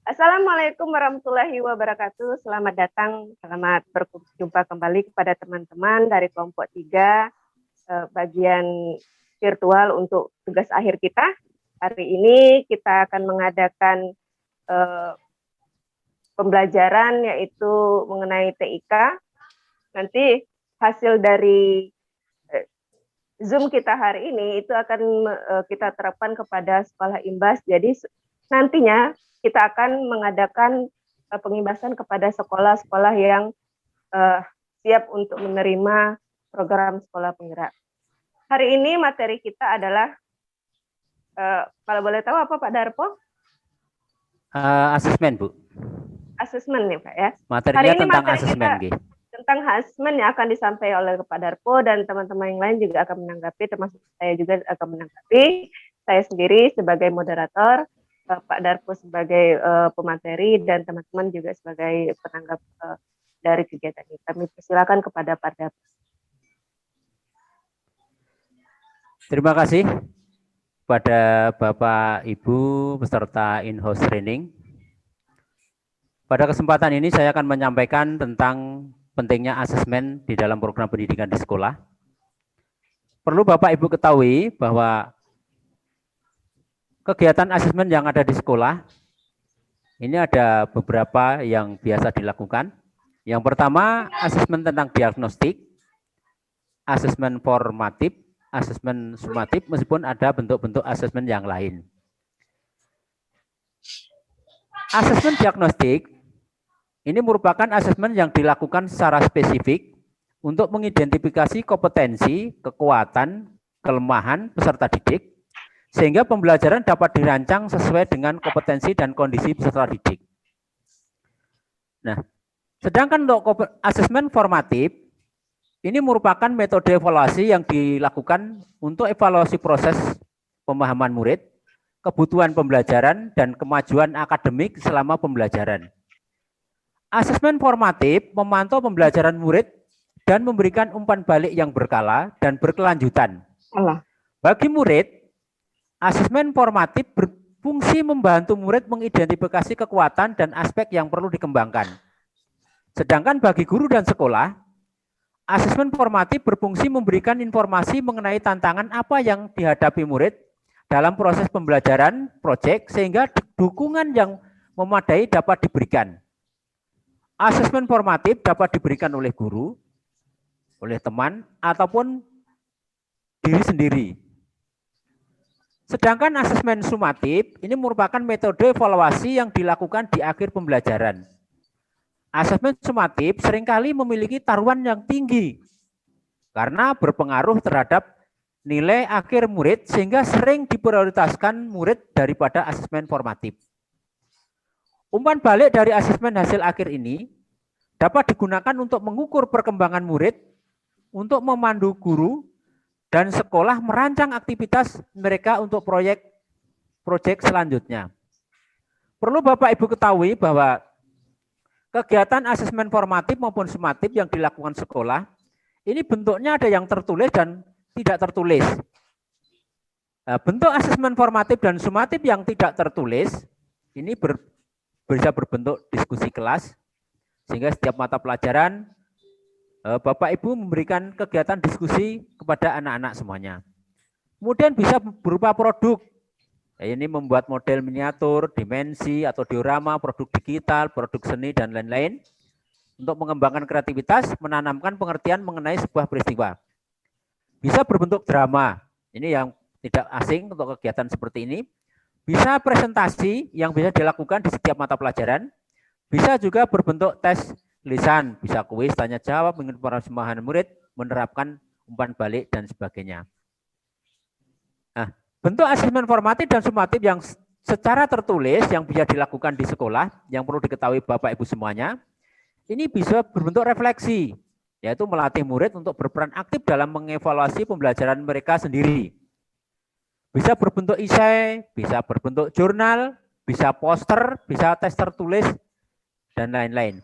Assalamualaikum warahmatullahi wabarakatuh. Selamat datang, selamat berjumpa kembali kepada teman-teman dari kelompok 3 bagian virtual untuk tugas akhir kita. Hari ini kita akan mengadakan pembelajaran yaitu mengenai TIK. Nanti hasil dari Zoom kita hari ini itu akan kita terapkan kepada sekolah imbas. Jadi nantinya kita akan mengadakan pengimbasan kepada sekolah-sekolah yang siap untuk menerima program sekolah penggerak. Hari ini materi kita adalah, kalau boleh tahu apa Pak Darpo? Asesmen, Bu. Asesmen ya Pak ya. Materinya hari ini tentang asesmen. Tentang asesmen yang akan disampaikan oleh Pak Darpo dan teman-teman yang lain juga akan menanggapi, termasuk saya juga akan menanggapi. Saya sendiri sebagai moderator, Pak Darpo sebagai pemateri, dan teman-teman juga sebagai penanggap dari kegiatan ini. Kami persilakan kepada Pak Darpo. Terima kasih pada Bapak Ibu peserta in-house training. Pada kesempatan ini saya akan menyampaikan tentang pentingnya asesmen di dalam program pendidikan di sekolah. Perlu Bapak Ibu ketahui bahwa kegiatan asesmen yang ada di sekolah, ini ada beberapa yang biasa dilakukan. Yang pertama, asesmen tentang diagnostik, asesmen formatif, asesmen sumatif, meskipun ada bentuk-bentuk asesmen yang lain. Asesmen diagnostik, ini merupakan asesmen yang dilakukan secara spesifik untuk mengidentifikasi kompetensi, kekuatan, kelemahan peserta didik, sehingga pembelajaran dapat dirancang sesuai dengan kompetensi dan kondisi peserta didik. Nah, sedangkan untuk asesmen formatif, ini merupakan metode evaluasi yang dilakukan untuk evaluasi proses pemahaman murid, kebutuhan pembelajaran, dan kemajuan akademik selama pembelajaran. Asesmen formatif memantau pembelajaran murid dan memberikan umpan balik yang berkala dan berkelanjutan. Bagi murid, asesmen formatif berfungsi membantu murid mengidentifikasi kekuatan dan aspek yang perlu dikembangkan. Sedangkan bagi guru dan sekolah, asesmen formatif berfungsi memberikan informasi mengenai tantangan apa yang dihadapi murid dalam proses pembelajaran proyek sehingga dukungan yang memadai dapat diberikan. Asesmen formatif dapat diberikan oleh guru, oleh teman, ataupun diri sendiri. Sedangkan asesmen sumatif ini merupakan metode evaluasi yang dilakukan di akhir pembelajaran. Asesmen sumatif seringkali memiliki taruhan yang tinggi karena berpengaruh terhadap nilai akhir murid sehingga sering diprioritaskan murid daripada asesmen formatif. Umpan balik dari asesmen hasil akhir ini dapat digunakan untuk mengukur perkembangan murid, untuk memandu guru dan sekolah merancang aktivitas mereka untuk proyek selanjutnya. Perlu Bapak Ibu ketahui bahwa kegiatan asesmen formatif maupun sumatif yang dilakukan sekolah, ini bentuknya ada yang tertulis dan tidak tertulis. Bentuk asesmen formatif dan sumatif yang tidak tertulis, ini bisa berbentuk diskusi kelas, sehingga setiap mata pelajaran Bapak Ibu memberikan kegiatan diskusi kepada anak-anak semuanya. Kemudian bisa berupa produk. Ini membuat model miniatur, dimensi atau diorama, produk digital, produk seni dan lain-lain untuk mengembangkan kreativitas, menanamkan pengertian mengenai sebuah peristiwa. Bisa berbentuk drama. Ini yang tidak asing untuk kegiatan seperti ini. Bisa presentasi yang bisa dilakukan di setiap mata pelajaran. Bisa juga berbentuk tes lisan, bisa kuis, tanya jawab, menginformasi murid, menerapkan umpan balik dan sebagainya. Nah, bentuk asesmen formatif dan sumatif yang secara tertulis yang bisa dilakukan di sekolah, yang perlu diketahui Bapak Ibu semuanya, ini bisa berbentuk refleksi, yaitu melatih murid untuk berperan aktif dalam mengevaluasi pembelajaran mereka sendiri. Bisa berbentuk esai, bisa berbentuk jurnal, bisa poster, bisa tes tertulis, dan lain-lain.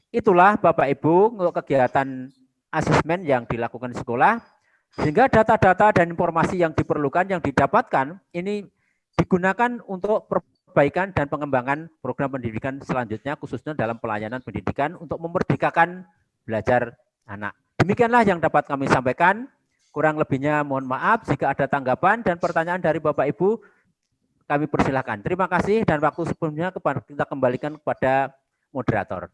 Itulah Bapak Ibu untuk kegiatan asesmen yang dilakukan di sekolah, sehingga data-data dan informasi yang diperlukan, yang didapatkan, ini digunakan untuk perbaikan dan pengembangan program pendidikan selanjutnya, khususnya dalam pelayanan pendidikan untuk memerdekakan belajar anak. Demikianlah yang dapat kami sampaikan. Kurang lebihnya mohon maaf. Jika ada tanggapan dan pertanyaan dari Bapak Ibu, kami persilahkan. Terima kasih dan waktu sebelumnya kita kembalikan kepada moderator.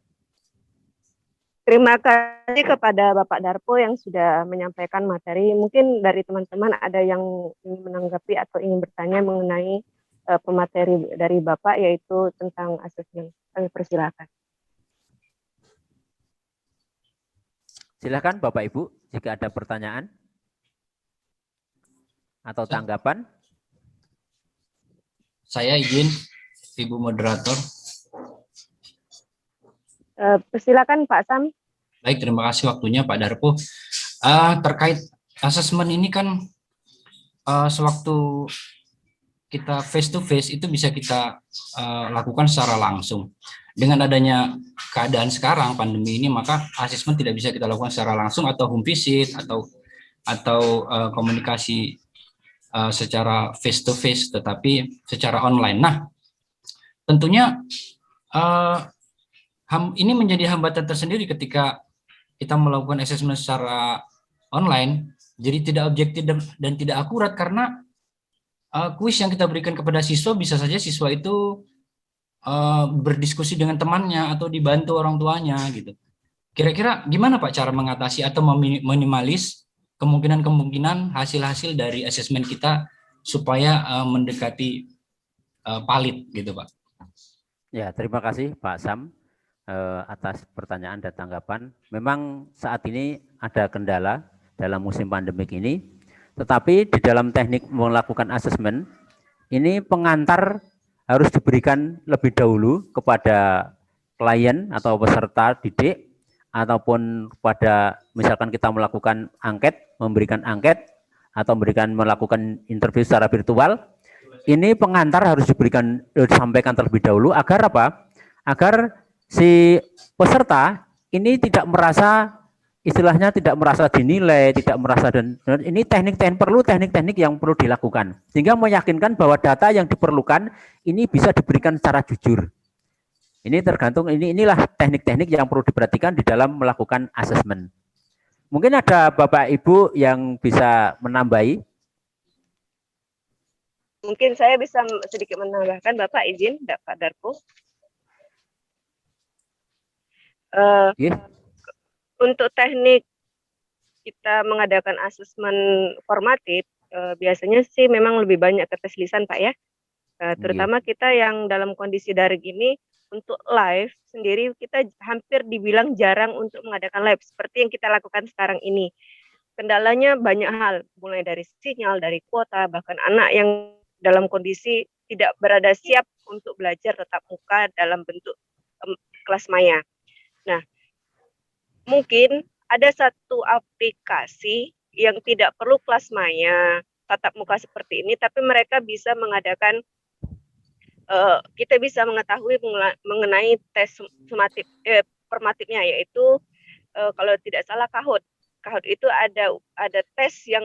Terima kasih kepada Bapak Darpo yang sudah menyampaikan materi. Mungkin dari teman-teman ada yang ingin menanggapi atau ingin bertanya mengenai pemateri dari Bapak, yaitu tentang asesmen. Kami persilakan. Silakan Bapak Ibu, jika ada pertanyaan atau tanggapan. Saya izin, Ibu Moderator. Persilakan Pak Sam. Baik, terima kasih waktunya Pak Darpo. Terkait asesmen ini kan sewaktu kita face to face itu bisa kita lakukan secara langsung. Dengan adanya keadaan sekarang pandemi ini, maka asesmen tidak bisa kita lakukan secara langsung atau home visit atau komunikasi secara face to face, tetapi secara online. Nah, tentunya ini menjadi hambatan tersendiri ketika kita melakukan asesmen secara online, jadi tidak objektif dan tidak akurat karena kuis yang kita berikan kepada siswa bisa saja siswa itu berdiskusi dengan temannya atau dibantu orang tuanya gitu. Kira-kira gimana Pak cara mengatasi atau meminimalis kemungkinan hasil-hasil dari asesmen kita supaya mendekati valid gitu Pak? Ya, terima kasih Pak Sam atas pertanyaan dan tanggapan. Memang saat ini ada kendala dalam musim pandemik ini, tetapi di dalam teknik melakukan asesmen, ini pengantar harus diberikan lebih dahulu kepada klien atau peserta didik, ataupun kepada misalkan kita melakukan angket, memberikan angket, atau melakukan interview secara virtual, ini pengantar harus disampaikan terlebih dahulu agar apa? Agar si peserta ini tidak merasa, istilahnya tidak merasa dinilai, tidak merasa, dan ini teknik-teknik yang perlu dilakukan sehingga meyakinkan bahwa data yang diperlukan ini bisa diberikan secara jujur. Ini tergantung, inilah teknik-teknik yang perlu diperhatikan di dalam melakukan asesmen. Mungkin ada Bapak Ibu yang bisa menambahi. Mungkin saya bisa sedikit menambahkan, Bapak izin, Pak Darpo. Untuk teknik kita mengadakan asesmen formatif, biasanya sih memang lebih banyak tes lisan Pak ya. Terutama kita yang dalam kondisi daring ini, untuk live sendiri kita hampir dibilang jarang untuk mengadakan live seperti yang kita lakukan sekarang ini. Kendalanya banyak hal, mulai dari sinyal, dari kuota, bahkan anak yang dalam kondisi tidak berada siap untuk belajar tatap muka dalam bentuk kelas maya. Nah, mungkin ada satu aplikasi yang tidak perlu kelas maya, tatap muka seperti ini, tapi mereka bisa mengadakan, kita bisa mengetahui mengenai tes formatifnya, yaitu kalau tidak salah Kahoot. Kahoot itu ada tes yang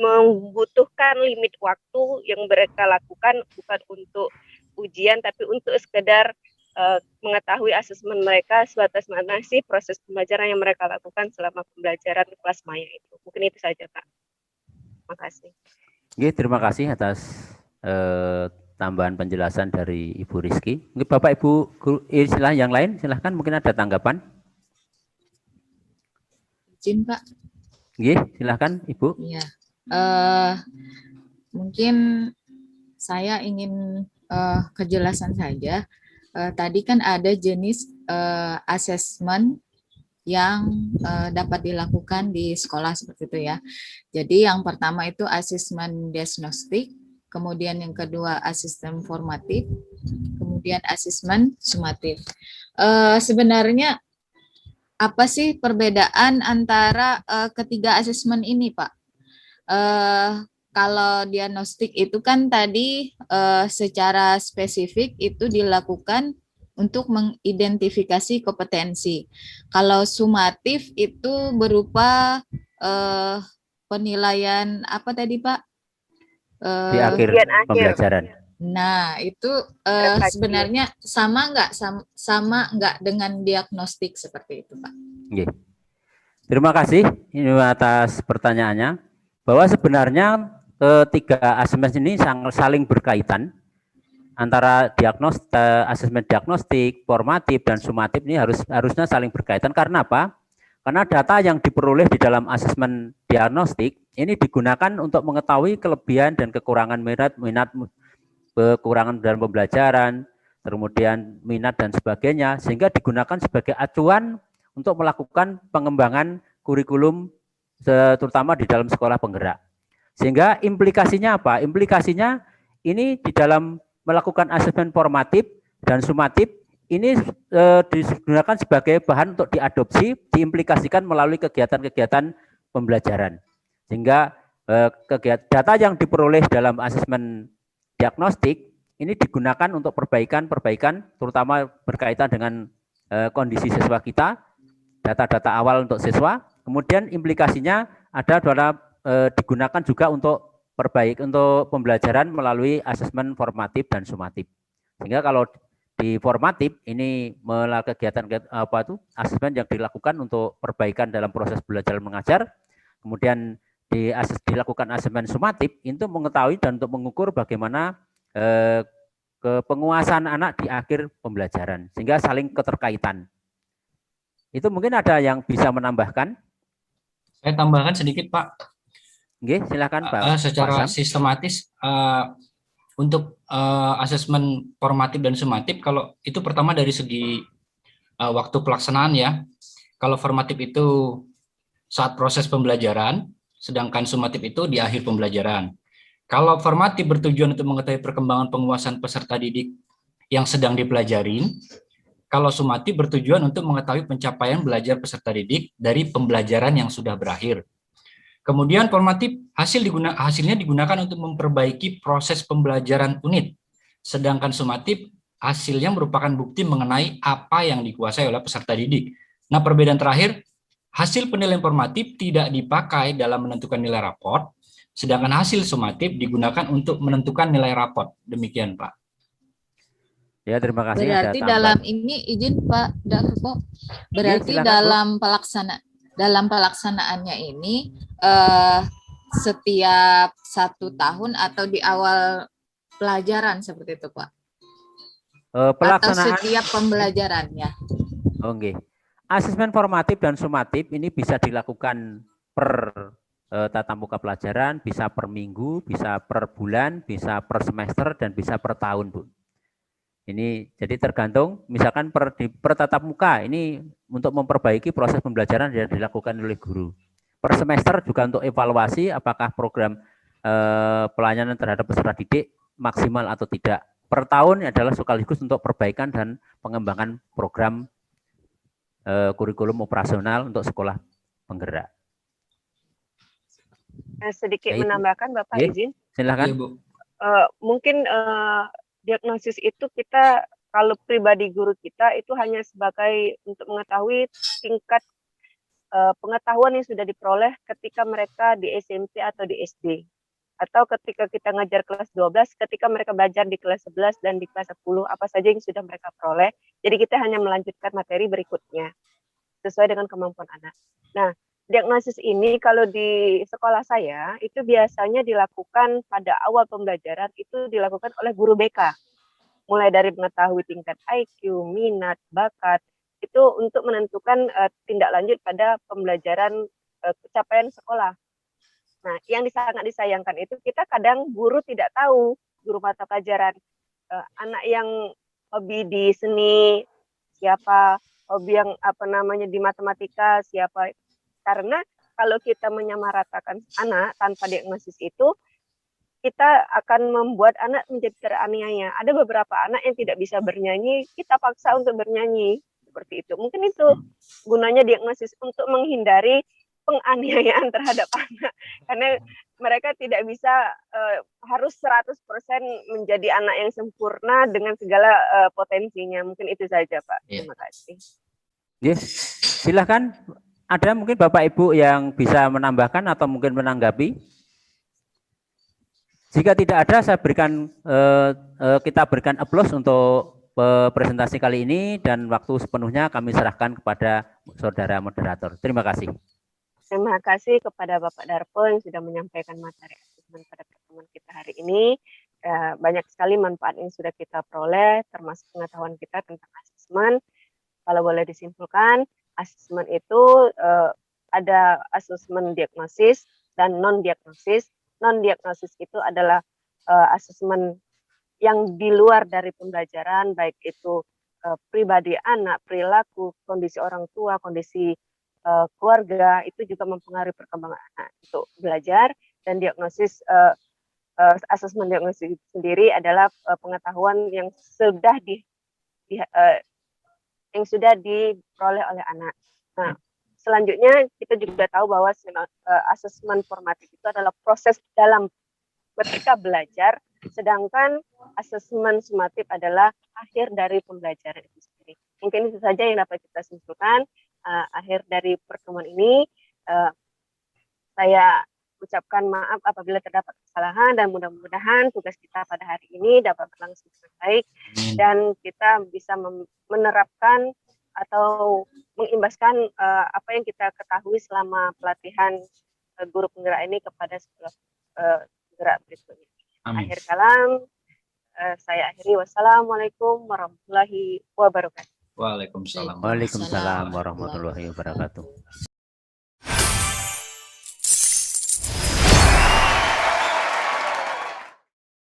membutuhkan limit waktu yang mereka lakukan bukan untuk ujian, tapi untuk sekedar mengetahui asesmen mereka sebatas mana sih proses pembelajaran yang mereka lakukan selama pembelajaran kelas maya itu. Mungkin itu saja Pak. Terima kasih. Terima kasih atas tambahan penjelasan dari Ibu Rizky. Mungkin Bapak Ibu istilah yang lain silahkan, mungkin ada tanggapan. Izin Pak. Silahkan Ibu. Iya. Mungkin saya ingin kejelasan saja. Tadi kan ada jenis asesmen yang dapat dilakukan di sekolah seperti itu ya. Jadi yang pertama itu asesmen diagnostik, kemudian yang kedua asesmen formatif, kemudian asesmen sumatif. Sebenarnya apa sih perbedaan antara ketiga asesmen ini, Pak? Kalau diagnostik itu kan tadi secara spesifik itu dilakukan untuk mengidentifikasi kompetensi. Kalau sumatif itu berupa penilaian apa tadi, Pak? Di akhir Ujian akhir. pembelajaran. Nah, itu Refleksi. sebenarnya sama nggak dengan diagnostik seperti itu, Pak? Oke. Terima kasih ini atas pertanyaannya. Bahwa sebenarnya ketiga asesmen ini saling berkaitan antara asesmen diagnostik, formatif dan sumatif ini harusnya saling berkaitan. Karena apa? Karena data yang diperoleh di dalam asesmen diagnostik ini digunakan untuk mengetahui kelebihan dan kekurangan minat kekurangan dalam pembelajaran, kemudian minat dan sebagainya, sehingga digunakan sebagai acuan untuk melakukan pengembangan kurikulum terutama di dalam sekolah penggerak. Sehingga implikasinya apa? Implikasinya ini di dalam melakukan asesmen formatif dan sumatif ini digunakan sebagai bahan untuk diadopsi, diimplikasikan melalui kegiatan-kegiatan pembelajaran. Sehingga data yang diperoleh dalam asesmen diagnostik ini digunakan untuk perbaikan terutama berkaitan dengan kondisi siswa kita, data-data awal untuk siswa. Kemudian implikasinya adalah digunakan juga untuk pembelajaran melalui asesmen formatif dan sumatif. Sehingga kalau di formatif ini kegiatan asesmen yang dilakukan untuk perbaikan dalam proses belajar mengajar. Kemudian dilakukan asesmen sumatif itu mengetahui dan untuk mengukur bagaimana penguasaan anak di akhir pembelajaran, sehingga saling keterkaitan. Itu mungkin ada yang bisa menambahkan? Saya tambahkan sedikit, Pak. Oke, silakan Pak. Secara sistematis untuk asesmen formatif dan sumatif, kalau itu pertama dari segi waktu pelaksanaan ya. Kalau formatif itu saat proses pembelajaran, sedangkan sumatif itu di akhir pembelajaran. Kalau formatif bertujuan untuk mengetahui perkembangan penguasaan peserta didik yang sedang dipelajarin, kalau sumatif bertujuan untuk mengetahui pencapaian belajar peserta didik dari pembelajaran yang sudah berakhir. Kemudian formatif hasilnya digunakan untuk memperbaiki proses pembelajaran unit, sedangkan sumatif hasilnya merupakan bukti mengenai apa yang dikuasai oleh peserta didik. Nah, perbedaan terakhir, hasil penilaian formatif tidak dipakai dalam menentukan nilai raport, sedangkan hasil sumatif digunakan untuk menentukan nilai raport. Demikian, Pak. Ya, terima kasih. Berarti dalam ini izin Pak Darbo, berarti ya, dalam pelaksanaannya ini setiap 1 tahun atau di awal pelajaran seperti itu, Pak? Pelaksanaan atau setiap pembelajarannya? Oke. Asesmen formatif dan sumatif ini bisa dilakukan per tatap muka pelajaran, bisa per minggu, bisa per bulan, bisa per semester, dan bisa per tahun, Bu. Ini jadi tergantung, misalkan per tatap muka ini untuk memperbaiki proses pembelajaran yang dilakukan oleh guru. Per semester juga untuk evaluasi apakah program pelayanan terhadap peserta didik maksimal atau tidak. Per tahun adalah sekaligus untuk perbaikan dan pengembangan program kurikulum operasional untuk sekolah penggerak. Sedikit menambahkan, Bapak izin. Silakan. Ya, Bu. Mungkin diagnosis itu kita kalau pribadi guru kita itu hanya sebagai untuk mengetahui tingkat pengetahuan yang sudah diperoleh ketika mereka di SMP atau di SD. Atau ketika kita ngajar kelas 12, ketika mereka belajar di kelas 11 dan di kelas 10, apa saja yang sudah mereka peroleh. Jadi kita hanya melanjutkan materi berikutnya sesuai dengan kemampuan anak. Nah, diagnosis ini kalau di sekolah saya itu biasanya dilakukan pada awal pembelajaran, itu dilakukan oleh guru BK. Mulai dari mengetahui tingkat IQ, minat, bakat, itu untuk menentukan tindak lanjut pada pembelajaran capaian sekolah. Nah, yang sangat disayangkan itu kita kadang guru tidak tahu, guru mata pelajaran, anak yang hobi di seni siapa, hobi yang di matematika siapa. Karena kalau kita menyamaratakan anak tanpa diagnosis itu, kita akan membuat anak menjadi teraniaya. Ada beberapa anak yang tidak bisa bernyanyi, kita paksa untuk bernyanyi seperti itu. Mungkin itu gunanya diagnosis untuk menghindari penganiayaan terhadap anak, karena mereka tidak bisa harus 100% menjadi anak yang sempurna dengan segala potensinya. Mungkin itu saja, Pak. Terima kasih. Yes. Silahkan, ada mungkin Bapak Ibu yang bisa menambahkan atau mungkin menanggapi. Jika tidak ada, saya berikan kita berikan aplaus untuk presentasi kali ini, dan waktu sepenuhnya kami serahkan kepada saudara moderator. Terima kasih. Terima kasih kepada Bapak Darpo yang sudah menyampaikan materi asesmen pada pertemuan kita hari ini. Banyak sekali manfaat yang sudah kita peroleh, termasuk pengetahuan kita tentang asesmen. Kalau boleh disimpulkan, asesmen itu ada asesmen diagnosis dan non-diagnosis. Non-diagnosis itu adalah asesmen yang di luar dari pembelajaran, baik itu pribadi anak, perilaku, kondisi orang tua, kondisi keluarga, itu juga mempengaruhi perkembangan anak untuk belajar. Dan diagnosis, asesmen diagnosis sendiri adalah pengetahuan yang sudah diperoleh oleh anak. Nah, selanjutnya kita juga tahu bahwa asesmen formatif itu adalah proses dalam ketika belajar, sedangkan asesmen sumatif adalah akhir dari pembelajaran itu sendiri. Mungkin itu saja yang dapat kita simpulkan. Akhir dari pertemuan ini, saya ucapkan maaf apabila terdapat kesalahan, dan mudah-mudahan tugas kita pada hari ini dapat berlangsung dengan baik, dan kita bisa menerapkan atau mengimbaskan apa yang kita ketahui selama pelatihan guru penggerak ini kepada penggerak berikutnya. Akhir kalam, saya akhiri. Wassalamualaikum warahmatullahi wabarakatuh. Waalaikumsalam. Waalaikumsalam warahmatullahi wabarakatuh.